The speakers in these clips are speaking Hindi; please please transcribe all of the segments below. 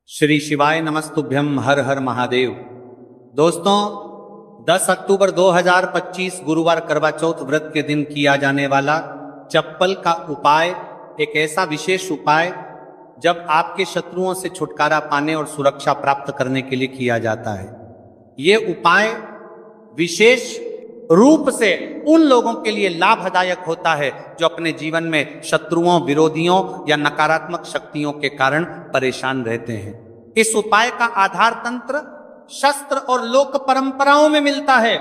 श्री शिवाय नमस्तुभ्यम। हर हर महादेव। दोस्तों, 10 अक्टूबर 2025 गुरुवार करवा चौथ व्रत के दिन किया जाने वाला चप्पल का उपाय एक ऐसा विशेष उपाय जब आपके शत्रुओं से छुटकारा पाने और सुरक्षा प्राप्त करने के लिए किया जाता है। ये उपाय विशेष रूप से उन लोगों के लिए लाभदायक होता है जो अपने जीवन में शत्रुओं, विरोधियों या नकारात्मक शक्तियों के कारण परेशान रहते हैं। इस उपाय का आधार तंत्र शस्त्र और लोक परंपराओं में मिलता है,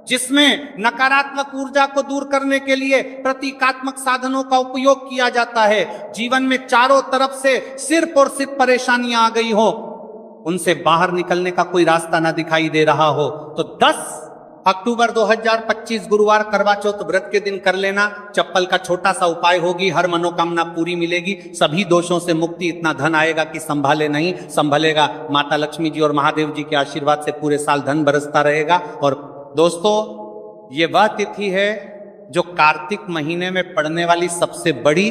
जिसमें नकारात्मक ऊर्जा को दूर करने के लिए प्रतीकात्मक साधनों का उपयोग किया जाता है। जीवन में चारों तरफ से सिर्फ और सिर्फ परेशानियां आ गई हो, उनसे बाहर निकलने का कोई रास्ता ना दिखाई दे रहा हो, तो 10 अक्टूबर 2025 गुरुवार करवा चौथ व्रत के दिन कर लेना। चप्पल का छोटा सा उपाय होगी, हर मनोकामना पूरी मिलेगी, सभी दोषों से मुक्ति, इतना धन आएगा कि संभाले नहीं संभलेगा। माता लक्ष्मी जी और महादेव जी के आशीर्वाद से पूरे साल धन बरसता रहेगा। और दोस्तों, ये वह तिथि है जो कार्तिक महीने में पड़ने वाली सबसे बड़ी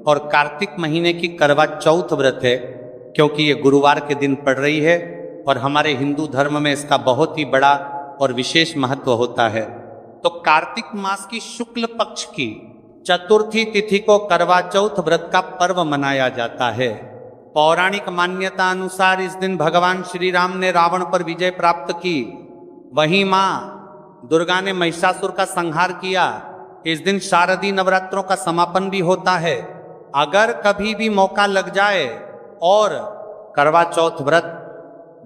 और कार्तिक महीने की करवा चौथ व्रत है, क्योंकि ये गुरुवार के दिन पड़ रही है और हमारे हिंदू धर्म में इसका बहुत ही बड़ा और विशेष महत्व होता है। तो कार्तिक मास की शुक्ल पक्ष की चतुर्थी तिथि को करवा चौथ व्रत का पर्व मनाया जाता है। पौराणिक मान्यता अनुसार इस दिन भगवान श्री राम ने रावण पर विजय प्राप्त की। वहीं मां दुर्गा ने महिषासुर का संहार किया। इस दिन शारदीय नवरात्रों का समापन भी होता है। अगर कभी भी मौका लग जाए और करवा चौथ व्रत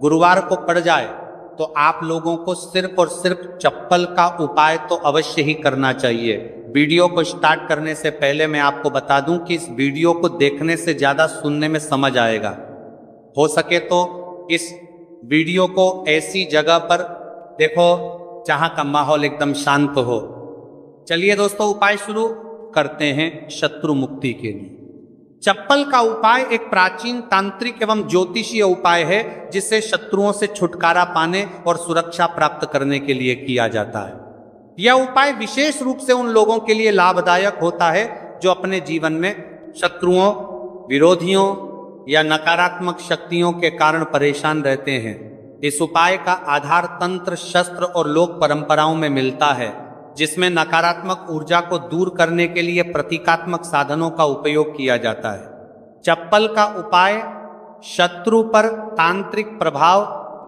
गुरुवार को पड़ जाए तो आप लोगों को सिर्फ और सिर्फ चप्पल का उपाय तो अवश्य ही करना चाहिए। वीडियो को स्टार्ट करने से पहले मैं आपको बता दूं कि इस वीडियो को देखने से ज्यादा सुनने में समझ आएगा। हो सके तो इस वीडियो को ऐसी जगह पर देखो जहां का माहौल एकदम शांत हो। चलिए दोस्तों, उपाय शुरू करते हैं शत्रु मुक्ति के लिए। चप्पल का उपाय एक प्राचीन तांत्रिक एवं ज्योतिषीय उपाय है, जिससे शत्रुओं से छुटकारा पाने और सुरक्षा प्राप्त करने के लिए किया जाता है। यह उपाय विशेष रूप से उन लोगों के लिए लाभदायक होता है जो अपने जीवन में शत्रुओं, विरोधियों या नकारात्मक शक्तियों के कारण परेशान रहते हैं। इस उपाय का आधार तंत्र शस्त्र और लोक परंपराओं में मिलता है, जिसमें नकारात्मक ऊर्जा को दूर करने के लिए प्रतीकात्मक साधनों का उपयोग किया जाता है। चप्पल का उपाय शत्रु पर तांत्रिक प्रभाव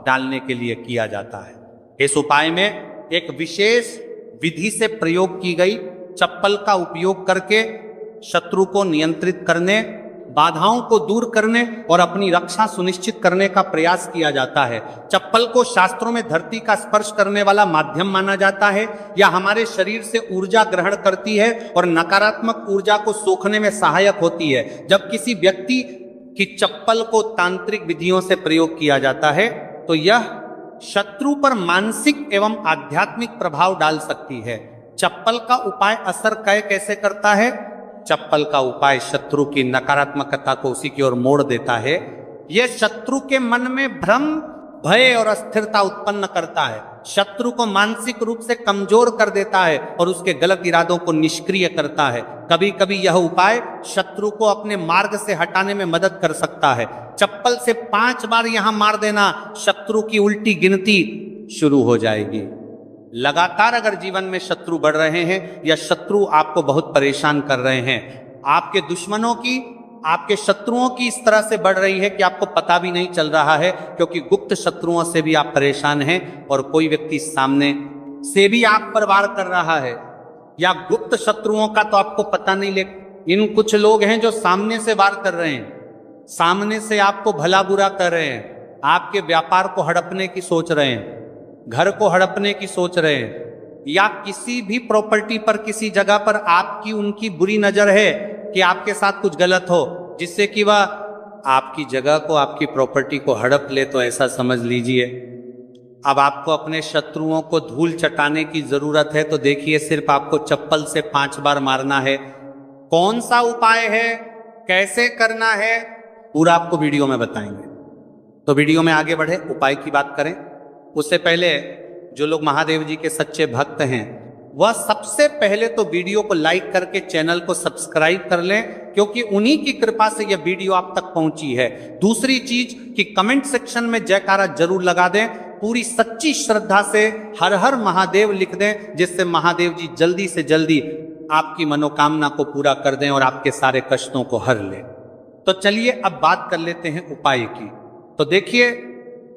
डालने के लिए किया जाता है। इस उपाय में एक विशेष विधि से प्रयोग की गई चप्पल का उपयोग करके शत्रु को नियंत्रित करने, बाधाओं को दूर करने और अपनी रक्षा सुनिश्चित करने का प्रयास किया जाता है। चप्पल को शास्त्रों में धरती का स्पर्श करने वाला माध्यम माना जाता है। यह हमारे शरीर से ऊर्जा ग्रहण करती है और नकारात्मक ऊर्जा को सोखने में सहायक होती है। जब किसी व्यक्ति की चप्पल को तांत्रिक विधियों से प्रयोग किया जाता है तो यह शत्रु पर मानसिक एवं आध्यात्मिक प्रभाव डाल सकती है। चप्पल का उपाय असर कैसे करता है? चप्पल का उपाय शत्रु की नकारात्मकता को उसी की ओर मोड़ देता है। यह शत्रु के मन में भ्रम, भय और अस्थिरता उत्पन्न करता है, शत्रु को मानसिक रूप से कमजोर कर देता है और उसके गलत इरादों को निष्क्रिय करता है। कभी कभी यह उपाय शत्रु को अपने मार्ग से हटाने में मदद कर सकता है। चप्पल से 5 बार यहां मार देना, शत्रु की उल्टी गिनती शुरू हो जाएगी। लगातार अगर जीवन में शत्रु बढ़ रहे हैं या शत्रु आपको बहुत परेशान कर रहे हैं, आपके दुश्मनों की, आपके शत्रुओं की इस तरह से बढ़ रही है कि आपको पता भी नहीं चल रहा है, क्योंकि गुप्त शत्रुओं से भी आप परेशान हैं और कोई व्यक्ति सामने से भी आप पर वार कर रहा है, या गुप्त शत्रुओं का तो आपको पता नहीं। इन कुछ लोग हैं जो सामने से वार कर रहे हैं, सामने से आपको भला बुरा कर रहे हैं, आपके व्यापार को हड़पने की सोच रहे हैं, घर को हड़पने की सोच रहे हैं, या किसी भी प्रॉपर्टी पर, किसी जगह पर आपकी उनकी बुरी नजर है कि आपके साथ कुछ गलत हो, जिससे कि वह आपकी जगह को, आपकी प्रॉपर्टी को हड़प ले। तो ऐसा समझ लीजिए अब आपको अपने शत्रुओं को धूल चटाने की जरूरत है। तो देखिए, सिर्फ आपको चप्पल से 5 बार मारना है। कौन सा उपाय है, कैसे करना है, पूरा आपको वीडियो में बताएंगे। तो वीडियो में आगे बढ़े, उपाय की बात करें उससे पहले जो लोग महादेव जी के सच्चे भक्त हैं वह सबसे पहले तो वीडियो को लाइक करके चैनल को सब्सक्राइब कर लें, क्योंकि उन्हीं की कृपा से यह वीडियो आप तक पहुंची है। दूसरी चीज कि कमेंट सेक्शन में जयकारा जरूर लगा दें, पूरी सच्ची श्रद्धा से हर हर महादेव लिख दें, जिससे महादेव जी जल्दी से जल्दी आपकी मनोकामना को पूरा कर दें और आपके सारे कष्टों को हर लें। तो चलिए अब बात कर लेते हैं उपाय की। तो देखिए,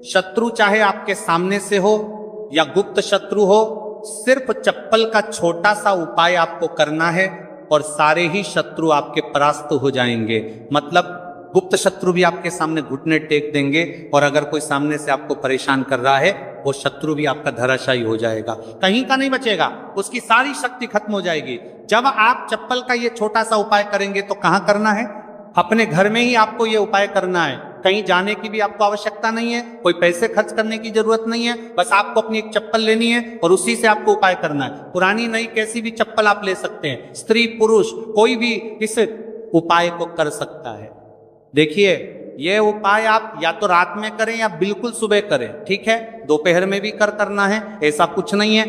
शत्रु चाहे आपके सामने से हो या गुप्त शत्रु हो, सिर्फ चप्पल का छोटा सा उपाय आपको करना है और सारे ही शत्रु आपके परास्त हो जाएंगे। मतलब गुप्त शत्रु भी आपके सामने घुटने टेक देंगे और अगर कोई सामने से आपको परेशान कर रहा है, वो शत्रु भी आपका धराशायी हो जाएगा, कहीं का नहीं बचेगा, उसकी सारी शक्ति खत्म हो जाएगी। जब आप चप्पल का ये छोटा सा उपाय करेंगे तो कहाँ करना है? अपने घर में ही आपको ये उपाय करना है। कहीं जाने की भी आपको आवश्यकता नहीं है, कोई पैसे खर्च करने की जरूरत नहीं है, बस आपको अपनी एक चप्पल लेनी है और उसी से आपको उपाय करना है। पुरानी नई कैसी भी चप्पल आप ले सकते हैं, स्त्री पुरुष कोई भी इस उपाय को कर सकता है। देखिए, ये उपाय आप या तो रात में करें या बिल्कुल सुबह करें, ठीक है? दोपहर में भी करना है, ऐसा कुछ नहीं है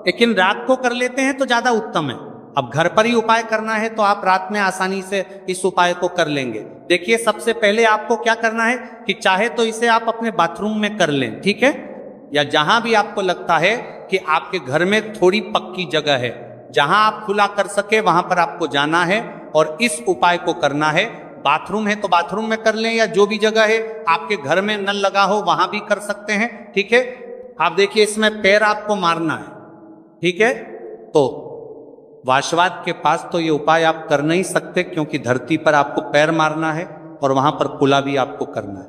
लेकिन रात को कर लेते हैं तो ज्यादा उत्तम है। अब घर पर ही उपाय करना है तो आप रात में आसानी से इस उपाय को कर लेंगे। देखिए, सबसे पहले आपको क्या करना है कि चाहे तो इसे आप अपने बाथरूम में कर लें, ठीक है? या जहां भी आपको लगता है कि आपके घर में थोड़ी पक्की जगह है, जहां आप खुला कर सके, वहां पर आपको जाना है और इस उपाय को करना है। बाथरूम है तो बाथरूम में कर लें, या जो भी जगह है आपके घर में नल लगा हो वहां भी कर सकते हैं, ठीक है? आप देखिए, इसमें पैर आपको मारना है, ठीक है? तो वाशवाद के पास तो ये उपाय आप कर नहीं सकते, क्योंकि धरती पर आपको पैर मारना है और वहां पर कुला भी आपको करना है।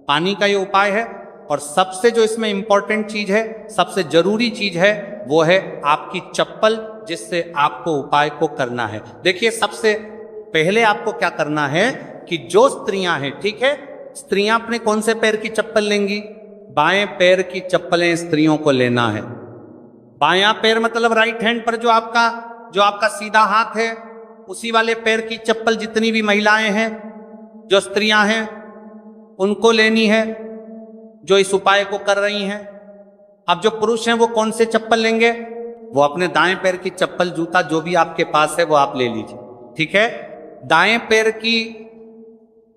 पानी का ये उपाय है और सबसे जो इसमें इंपॉर्टेंट चीज है, सबसे जरूरी चीज है, वो है आपकी चप्पल, जिससे आपको उपाय को करना है। देखिए, सबसे पहले आपको क्या करना है कि जो स्त्रियां हैं, ठीक है, स्त्रियां अपने कौन से पैर की चप्पल लेंगी? बाएं पैर की चप्पलें स्त्रियों को लेना है। बायां पैर मतलब राइट हैंड पर जो आपका सीधा हाथ है, उसी वाले पैर की चप्पल जितनी भी महिलाएं हैं, जो स्त्रियां हैं, उनको लेनी है, जो इस उपाय को कर रही हैं। अब जो पुरुष हैं वो कौन से चप्पल लेंगे? वो अपने दाएं पैर की चप्पल, जूता जो भी आपके पास है वो आप ले लीजिए, ठीक है? दाएं पैर की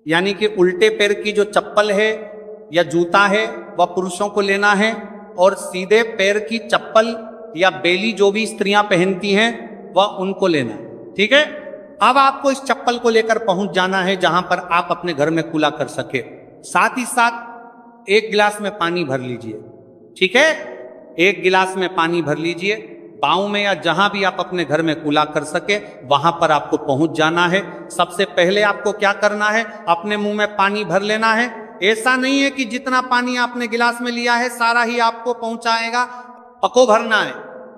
यानी कि उल्टे पैर की जो चप्पल है या जूता है वह पुरुषों को लेना है, और सीधे पैर की चप्पल या बेली जो भी स्त्रियां पहनती हैं वह उनको लेना है, ठीक है? अब आपको इस चप्पल को लेकर पहुंच जाना है जहां पर आप अपने घर में कुला कर सके। साथ ही साथ एक गिलास में पानी भर लीजिए, ठीक है? एक गिलास में पानी भर लीजिए, पाँव में या जहां भी आप अपने घर में कुला कर सके वहां पर आपको पहुंच जाना है। सबसे पहले आपको क्या करना है? अपने मुंह में पानी भर लेना है। ऐसा नहीं है कि जितना पानी आपने गिलास में लिया है सारा ही आपको पहुंचाएगा, पको भरना है।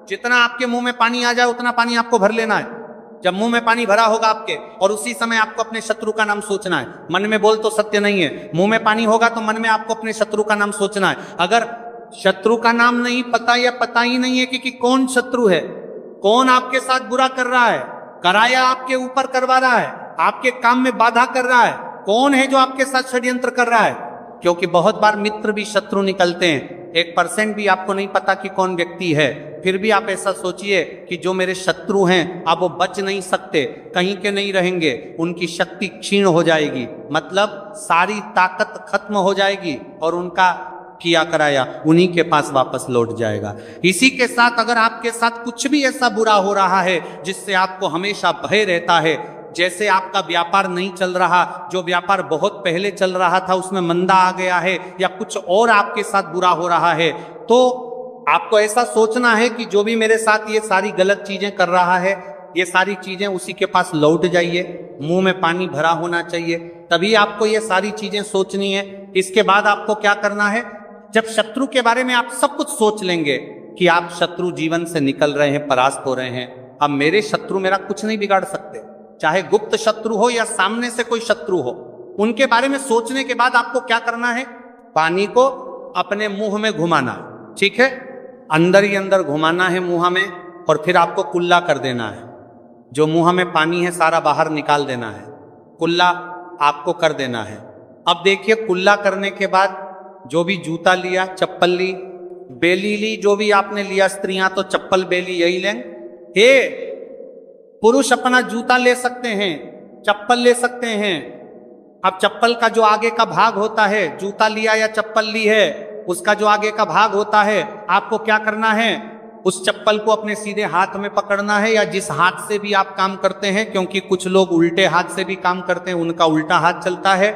जितना आपके मुंह में पानी आ जाए उतना पानी आपको भर लेना है। जब मुंह में पानी भरा होगा आपके, और उसी समय आपको अपने शत्रु का नाम सोचना है। मन में बोल तो सत्य नहीं है, मुंह में पानी होगा तो मन में आपको अपने शत्रु का नाम सोचना है। अगर शत्रु का नाम नहीं पता या पता ही नहीं है कि कौन शत्रु है, कौन आपके साथ बुरा कर रहा है, कराया आपके ऊपर करवा रहा है, आपके काम में बाधा कर रहा है, कौन है जो आपके साथ षड्यंत्र कर रहा है, क्योंकि बहुत बार मित्र भी शत्रु निकलते हैं। 1% भी आपको नहीं पता कि कौन व्यक्ति है, फिर भी आप ऐसा सोचिए कि जो मेरे शत्रु हैं अब वो बच नहीं सकते, कहीं के नहीं रहेंगे, उनकी शक्ति क्षीण हो जाएगी, मतलब सारी ताकत खत्म हो जाएगी और उनका किया कराया उन्हीं के पास वापस लौट जाएगा। इसी के साथ अगर आपके साथ कुछ भी ऐसा बुरा हो रहा है जिससे आपको हमेशा भय रहता है, जैसे आपका व्यापार नहीं चल रहा, जो व्यापार बहुत पहले चल रहा था उसमें मंदा आ गया है, या कुछ और आपके साथ बुरा हो रहा है, तो आपको ऐसा सोचना है कि जो भी मेरे साथ ये सारी गलत चीजें कर रहा है, ये सारी चीजें उसी के पास लौट जाइए। मुंह में पानी भरा होना चाहिए, तभी आपको ये सारी चीजें सोचनी है। इसके बाद आपको क्या करना है? जब शत्रु के बारे में आप सब कुछ सोच लेंगे कि आप शत्रु जीवन से निकल रहे हैं, परास्त हो रहे हैं, अब मेरे शत्रु मेरा कुछ नहीं बिगाड़ सकते, चाहे गुप्त शत्रु हो या सामने से कोई शत्रु हो, उनके बारे में सोचने के बाद आपको क्या करना है? पानी को अपने मुंह में घुमाना, ठीक है? अंदर ही अंदर घुमाना है मुंह में, और फिर आपको कुल्ला कर देना है। जो मुंह में पानी है सारा बाहर निकाल देना है, कुल्ला आपको कर देना है। अब देखिए, कुल्ला करने के बाद जो भी जूता लिया, चप्पल ली, बेली ली, जो भी आपने लिया, स्त्रियां तो चप्पल बेली यही लें। हे पुरुष अपना जूता ले सकते हैं, चप्पल ले सकते हैं। अब चप्पल का जो आगे का भाग होता है, जूता लिया या चप्पल ली है, उसका जो आगे का भाग होता है, आपको क्या करना है, उस चप्पल को अपने सीधे हाथ में पकड़ना है, या जिस हाथ से भी आप काम करते हैं, क्योंकि कुछ लोग उल्टे हाथ से भी काम करते हैं, उनका उल्टा हाथ चलता है।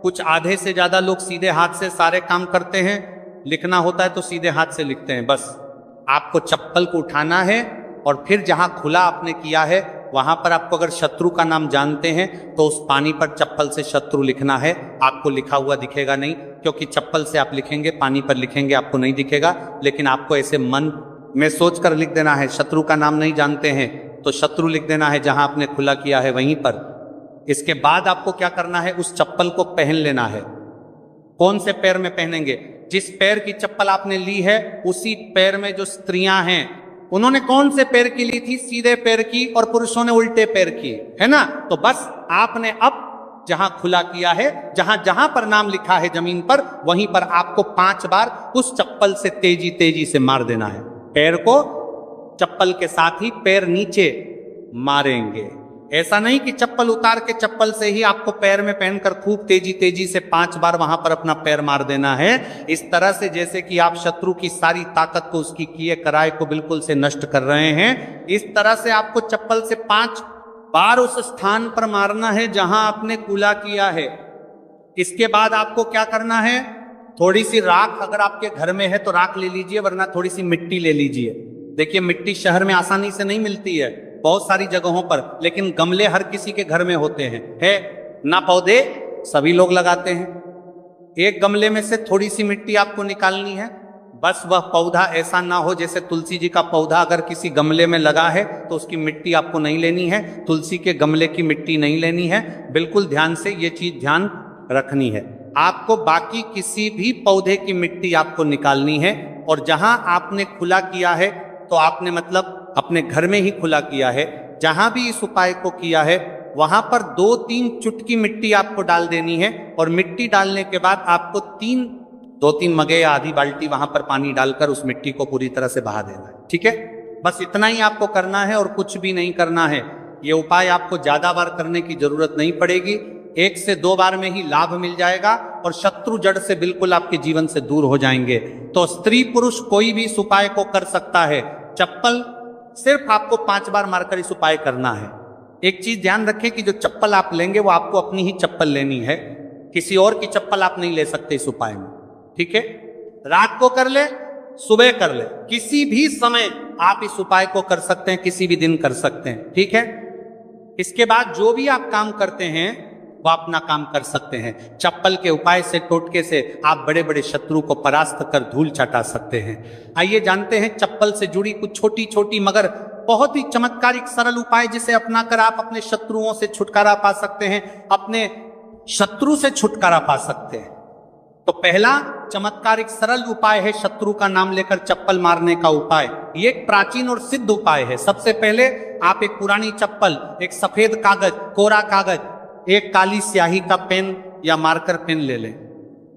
कुछ आधे से ज्यादा लोग सीधे हाथ से सारे काम करते हैं, लिखना होता है तो सीधे हाथ से लिखते हैं। बस आपको चप्पल को उठाना है और फिर जहां खुला आपने किया है वहां पर आपको, अगर शत्रु का नाम जानते हैं तो उस पानी पर चप्पल से शत्रु लिखना है। आपको लिखा हुआ दिखेगा नहीं, क्योंकि चप्पल से आप लिखेंगे, पानी पर लिखेंगे आपको नहीं दिखेगा, लेकिन आपको ऐसे मन में सोचकर लिख देना है। शत्रु का नाम नहीं जानते हैं तो शत्रु लिख देना है जहां आपने खुला किया है वहीं पर। इसके बाद आपको क्या करना है, उस चप्पल को पहन लेना है। कौन से पैर में पहनेंगे, जिस पैर की चप्पल आपने ली है उसी पैर में जो स्त्रियां हैं उन्होंने कौन से पैर की ली थी, सीधे पैर की, और पुरुषों ने उल्टे पैर की, है ना। तो बस आपने अब जहां खुला किया है, जहां जहां पर नाम लिखा है जमीन पर, वहीं पर आपको 5 बार उस चप्पल से तेजी तेजी से मार देना है। पैर को चप्पल के साथ ही पैर नीचे मारेंगे। ऐसा नहीं कि चप्पल उतार के चप्पल से ही आपको पैर में पहनकर खूब तेजी तेजी से 5 बार वहां पर अपना पैर मार देना है। इस तरह से जैसे कि आप शत्रु की सारी ताकत को, उसकी किए कराए को बिल्कुल से नष्ट कर रहे हैं। इस तरह से आपको चप्पल से 5 बार उस स्थान पर मारना है जहां आपने कूला किया है। इसके बाद आपको क्या करना है, थोड़ी सी राख, अगर आपके घर में है तो राख ले लीजिए, वरना थोड़ी सी मिट्टी ले लीजिए। देखिए मिट्टी शहर में आसानी से नहीं मिलती है, बहुत सारी जगहों पर, लेकिन गमले हर किसी के घर में होते हैं, है ना। पौधे सभी लोग लगाते हैं। एक गमले में से थोड़ी सी मिट्टी आपको निकालनी है। बस वह पौधा ऐसा ना हो, जैसे तुलसी जी का पौधा अगर किसी गमले में लगा है तो उसकी मिट्टी आपको नहीं लेनी है, तुलसी के गमले की मिट्टी नहीं लेनी है। बिल्कुल ध्यान से ये चीज ध्यान रखनी है। आपको बाकी किसी भी पौधे की मिट्टी आपको निकालनी है, और जहां आपने खुला किया है तो आपने मतलब अपने घर में ही खुला किया है, जहां भी इस उपाय को किया है वहां पर 2-3 चुटकी मिट्टी आपको डाल देनी है। और मिट्टी डालने के बाद आपको 2-3 मगे या आधी बाल्टी वहां पर पानी डालकर उस मिट्टी को पूरी तरह से बहा देना है। ठीक है, बस इतना ही आपको करना है और कुछ भी नहीं करना है। ये उपाय आपको ज्यादा बार करने की जरूरत नहीं पड़ेगी, 1 से 2 बार में ही लाभ मिल जाएगा और शत्रु जड़ से बिल्कुल आपके जीवन से दूर हो जाएंगे। तो स्त्री पुरुष कोई भी इस उपाय को कर सकता है। चप्पल सिर्फ आपको 5 बार मारकर इस उपाय करना है। एक चीज ध्यान रखें कि जो चप्पल आप लेंगे वो आपको अपनी ही चप्पल लेनी है, किसी और की चप्पल आप नहीं ले सकते इस उपाय में। ठीक है, रात को कर ले, सुबह कर ले, किसी भी समय आप इस उपाय को कर सकते हैं, किसी भी दिन कर सकते हैं। ठीक है, इसके बाद जो भी आप काम करते हैं वो अपना काम कर सकते हैं। चप्पल के उपाय से, टोटके से आप बड़े बड़े शत्रु को परास्त कर धूल चटा सकते हैं। आइए जानते हैं चप्पल से जुड़ी कुछ छोटी छोटी मगर बहुत ही चमत्कारिक सरल उपाय, जिसे अपनाकर आप अपने शत्रुओं से छुटकारा पा सकते हैं, अपने शत्रु से छुटकारा पा सकते हैं। तो पहला चमत्कारिक सरल उपाय है शत्रु का नाम लेकर चप्पल मारने का उपाय। ये एक प्राचीन और सिद्ध उपाय है। सबसे पहले आप एक पुरानी चप्पल, एक सफेद कागज, कोरा कागज, एक काली स्याही का पेन या मार्कर पेन ले लें।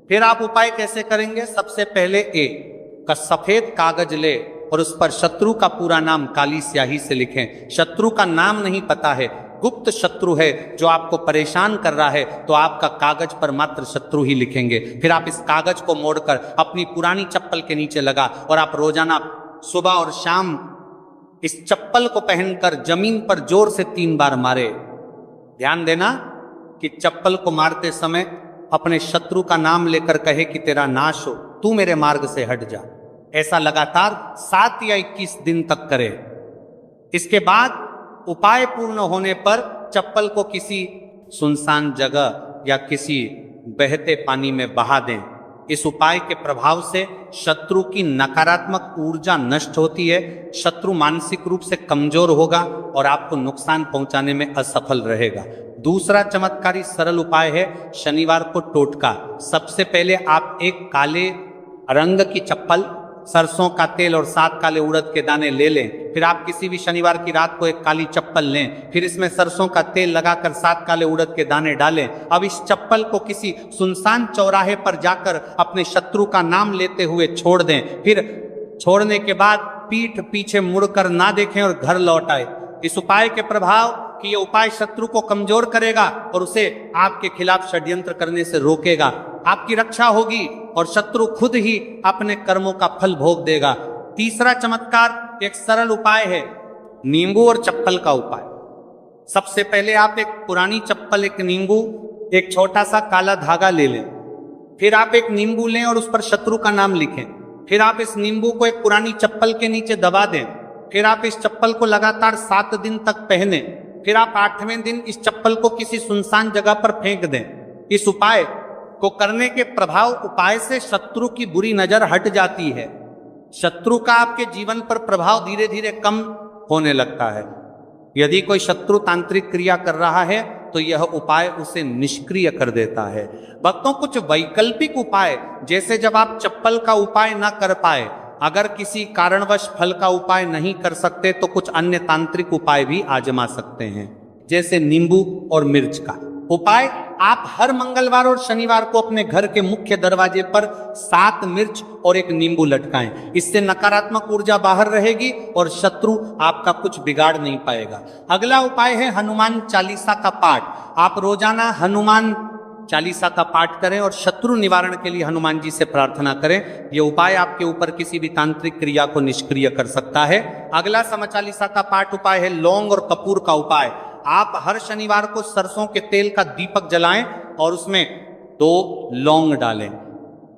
फिर आप उपाय कैसे करेंगे, सबसे पहले एक का सफेद कागज ले और उस पर शत्रु का पूरा नाम काली स्याही से लिखें। शत्रु का नाम नहीं पता है, गुप्त शत्रु है जो आपको परेशान कर रहा है, तो आपका कागज पर मात्र शत्रु ही लिखेंगे। फिर आप इस कागज को मोड़कर अपनी पुरानी चप्पल के नीचे लगा और आप रोजाना सुबह और शाम इस चप्पल को पहनकर जमीन पर जोर से 3 बार मारे। ध्यान देना कि चप्पल को मारते समय अपने शत्रु का नाम लेकर कहे कि तेरा नाश हो, तू मेरे मार्ग से हट जा। ऐसा लगातार 7 या 21 दिन तक करे। इसके बाद उपाय पूर्ण होने पर चप्पल को किसी सुनसान जगह या किसी बहते पानी में बहा दें। इस उपाय के प्रभाव से शत्रु की नकारात्मक ऊर्जा नष्ट होती है, शत्रु मानसिक रूप से कमजोर होगा और आपको नुकसान पहुंचाने में असफल रहेगा। दूसरा चमत्कारी सरल उपाय है शनिवार को टोटका। सबसे पहले आप एक काले रंग की चप्पल सरसों का तेल और 7 काले उड़द के दाने ले लें। फिर आप किसी भी शनिवार की रात को एक काली चप्पल लें, फिर इसमें सरसों का तेल लगाकर 7 काले उड़द के दाने डालें। अब इस चप्पल को किसी सुनसान चौराहे पर जाकर अपने शत्रु का नाम लेते हुए छोड़ दें। फिर छोड़ने के बाद पीठ पीछे मुड़कर ना देखें और घर लौट आए। इस उपाय के प्रभाव कि ये उपाय शत्रु को कमजोर करेगा और उसे आपके खिलाफ षड्यंत्र करने से रोकेगा। आपकी रक्षा होगी और शत्रु खुद ही अपने कर्मों का फल भोग देगा। तीसरा चमत्कार एक सरल उपाय है, नींबू और चप्पल का उपाय। सबसे पहले आप एक पुरानी चप्पल, एक नींबू, एक छोटा सा काला धागा ले लें। फिर आप एक नींबू लें और उस पर शत्रु का नाम लिखें। फिर आप इस नींबू को एक पुरानी चप्पल के नीचे दबा दें। फिर आप इस चप्पल को लगातार 7 दिन तक पहने। फिर आप 8वें दिन इस चप्पल को किसी सुनसान जगह पर फेंक दें। इस उपाय को करने के प्रभाव उपाय से शत्रु की बुरी नजर हट जाती है। शत्रु का आपके जीवन पर प्रभाव धीरे धीरे कम होने लगता है। यदि कोई शत्रु तांत्रिक क्रिया कर रहा है तो यह उपाय उसे निष्क्रिय कर देता है। भक्तों, कुछ वैकल्पिक उपाय, जैसे जब आप चप्पल का उपाय ना कर पाए, अगर किसी कारणवश फल का उपाय नहीं कर सकते तो कुछ अन्य तांत्रिक उपाय भी आजमा सकते हैं, जैसे नींबू और मिर्च का उपाय। आप हर मंगलवार और शनिवार को अपने घर के मुख्य दरवाजे पर 7 मिर्च और एक नींबू लटकाएं। इससे नकारात्मक ऊर्जा बाहर रहेगी और शत्रु आपका कुछ बिगाड़ नहीं पाएगा। अगला उपाय है हनुमान चालीसा का पाठ। आप रोजाना हनुमान चालीसा का पाठ करें और शत्रु निवारण के लिए हनुमान जी से प्रार्थना करें। यह उपाय आपके ऊपर किसी भी तांत्रिक क्रिया को निष्क्रिय कर सकता है। अगला समय चालीसा का पाठ उपाय है लौंग और कपूर का उपाय। आप हर शनिवार को सरसों के तेल का दीपक जलाएं और उसमें 2 लौंग डालें।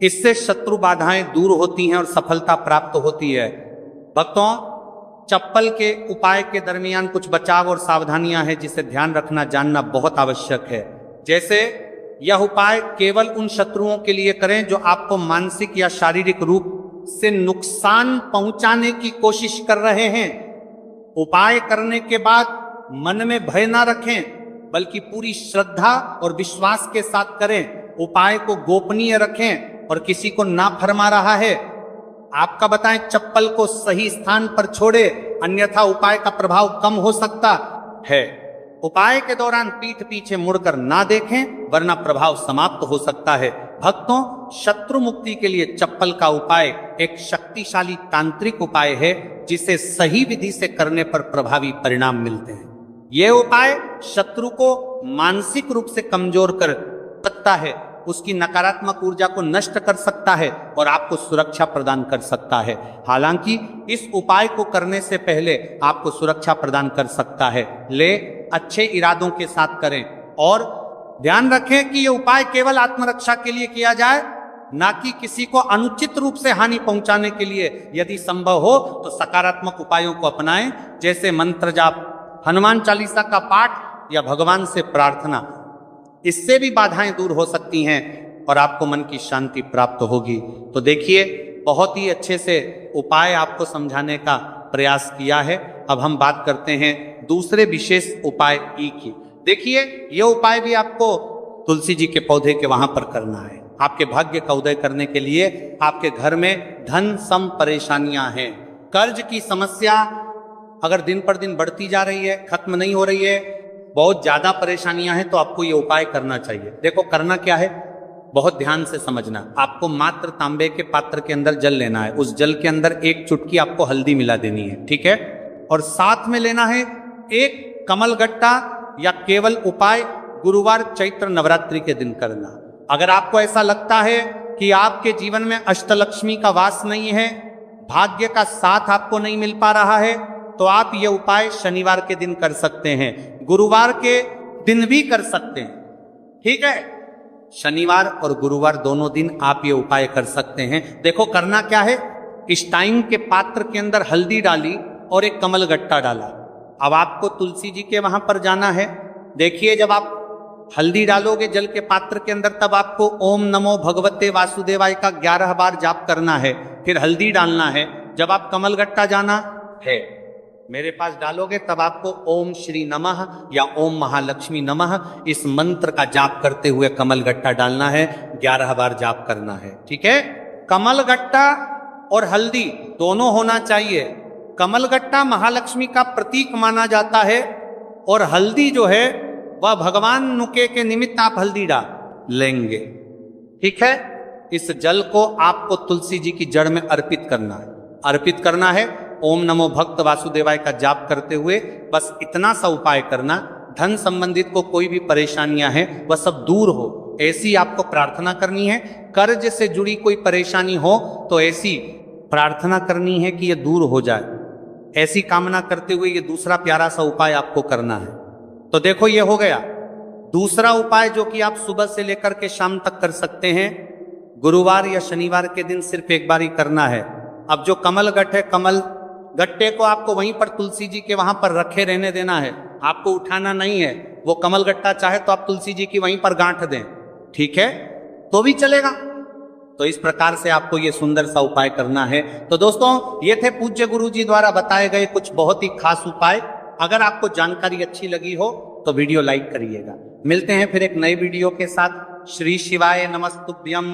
इससे शत्रु बाधाएं दूर होती हैं और सफलता प्राप्त होती है। भक्तों, चप्पल के उपाय के दरमियान कुछ बचाव और सावधानियां हैं जिसे ध्यान रखना जानना बहुत आवश्यक है। जैसे यह उपाय केवल उन शत्रुओं के लिए करें जो आपको मानसिक या शारीरिक रूप से नुकसान पहुंचाने की कोशिश कर रहे हैं। उपाय करने के बाद मन में भय ना रखें, बल्कि पूरी श्रद्धा और विश्वास के साथ करें। उपाय को गोपनीय रखें और किसी को ना फरमा रहा है आपका बताएं चप्पल को सही स्थान पर छोड़े, अन्यथा उपाय का प्रभाव कम हो सकता है। उपाय के दौरान पीठ पीछे मुड़कर ना देखें, वरना प्रभाव समाप्त हो सकता है। भक्तों, शत्रु मुक्ति के लिए चप्पल का उपाय एक शक्तिशाली तांत्रिक उपाय है जिसे सही विधि से करने पर प्रभावी परिणाम मिलते हैं। यह उपाय शत्रु को मानसिक रूप से कमजोर कर सकता है, उसकी नकारात्मक ऊर्जा को नष्ट कर सकता है और आपको सुरक्षा प्रदान कर सकता है। हालांकि इस उपाय को करने से पहले आपको सुरक्षा प्रदान कर सकता है, ले अच्छे इरादों के साथ करें और ध्यान रखें कि यह उपाय केवल आत्मरक्षा के लिए किया जाए, ना कि किसी को अनुचित रूप से हानि पहुंचाने के लिए। यदि संभव हो तो सकारात्मक उपायों को अपनाएं, जैसे मंत्र जाप, हनुमान चालीसा का पाठ या भगवान से प्रार्थना। इससे भी बाधाएं दूर हो सकती हैं और आपको मन की शांति प्राप्त होगी। तो देखिए, बहुत ही अच्छे से उपाय आपको समझाने का प्रयास किया है। अब हम बात करते हैं दूसरे विशेष उपाय ई की। देखिए, यह उपाय भी आपको तुलसी जी के पौधे के वहां पर करना है। आपके भाग्य का उदय करने के लिए आपके घर में धन सम परेशानियां हैं, कर्ज की समस्या अगर दिन पर दिन बढ़ती जा रही है, खत्म नहीं हो रही है, बहुत ज्यादा परेशानियां हैं, तो आपको ये उपाय करना चाहिए। देखो, करना क्या है, बहुत ध्यान से समझना। आपको मात्र तांबे के पात्र के अंदर जल लेना है। उस जल के अंदर 1 चुटकी आपको हल्दी मिला देनी है, ठीक है। और साथ में लेना है 1 कमलगट्टा या केवल उपाय गुरुवार चैत्र नवरात्रि के दिन करना। अगर आपको ऐसा लगता है कि आपके जीवन में अष्टलक्ष्मी का वास नहीं है, भाग्य का साथ आपको नहीं मिल पा रहा है, तो आप ये उपाय शनिवार के दिन कर सकते हैं, गुरुवार के दिन भी कर सकते हैं, ठीक है। शनिवार और गुरुवार दोनों दिन आप ये उपाय कर सकते हैं। देखो, करना क्या है, स्टाइन के पात्र के अंदर हल्दी डाली और 1 कमलगट्टा डाला। अब आपको तुलसी जी के वहां पर जाना है। देखिए, जब आप हल्दी डालोगे जल के पात्र के अंदर, तब आपको ओम नमो भगवते वासुदेवाय का 11 बार जाप करना है, फिर हल्दी डालना है। जब आप कमलगट्टा जाना है मेरे पास डालोगे, तब आपको ओम श्री नमः या ओम महालक्ष्मी नमः इस मंत्र का जाप करते हुए कमलगट्टा डालना है, 11 बार जाप करना है, ठीक है। कमलगट्टा और हल्दी दोनों होना चाहिए। कमलगट्टा महालक्ष्मी का प्रतीक माना जाता है और हल्दी जो है वह भगवान नुके के निमित्त आप हल्दी डाल लेंगे। ठीक है, इस जल को आपको तुलसी जी की जड़ में अर्पित करना है। ओम नमो भक्त वासुदेवाय का जाप करते हुए बस इतना सा उपाय करना। धन संबंधित को कोई भी परेशानियां हैं वह सब दूर हो, ऐसी आपको प्रार्थना करनी है। कर्ज से जुड़ी कोई परेशानी हो तो ऐसी प्रार्थना करनी है कि यह दूर हो जाए। ऐसी कामना करते हुए ये दूसरा प्यारा सा उपाय आपको करना है। तो देखो ये हो गया दूसरा उपाय, जो कि आप सुबह से लेकर के शाम तक कर सकते हैं। गुरुवार या शनिवार के दिन सिर्फ एक बार ही करना है। अब जो कमल गट्ट है, कमल गट्टे को आपको वहीं पर तुलसी जी के वहां पर रखे रहने देना है, आपको उठाना नहीं है। वो कमल गट्टा चाहे तो आप तुलसी जी की वहीं पर गांठ दें, ठीक है, तो भी चलेगा। तो इस प्रकार से आपको ये सुंदर सा उपाय करना है। तो दोस्तों ये थे पूज्य गुरु जी द्वारा बताए गए कुछ बहुत ही खास उपाय। अगर आपको जानकारी अच्छी लगी हो तो वीडियो लाइक करिएगा। मिलते हैं फिर एक नई वीडियो के साथ। श्री शिवाय नमस्तुभ्यम।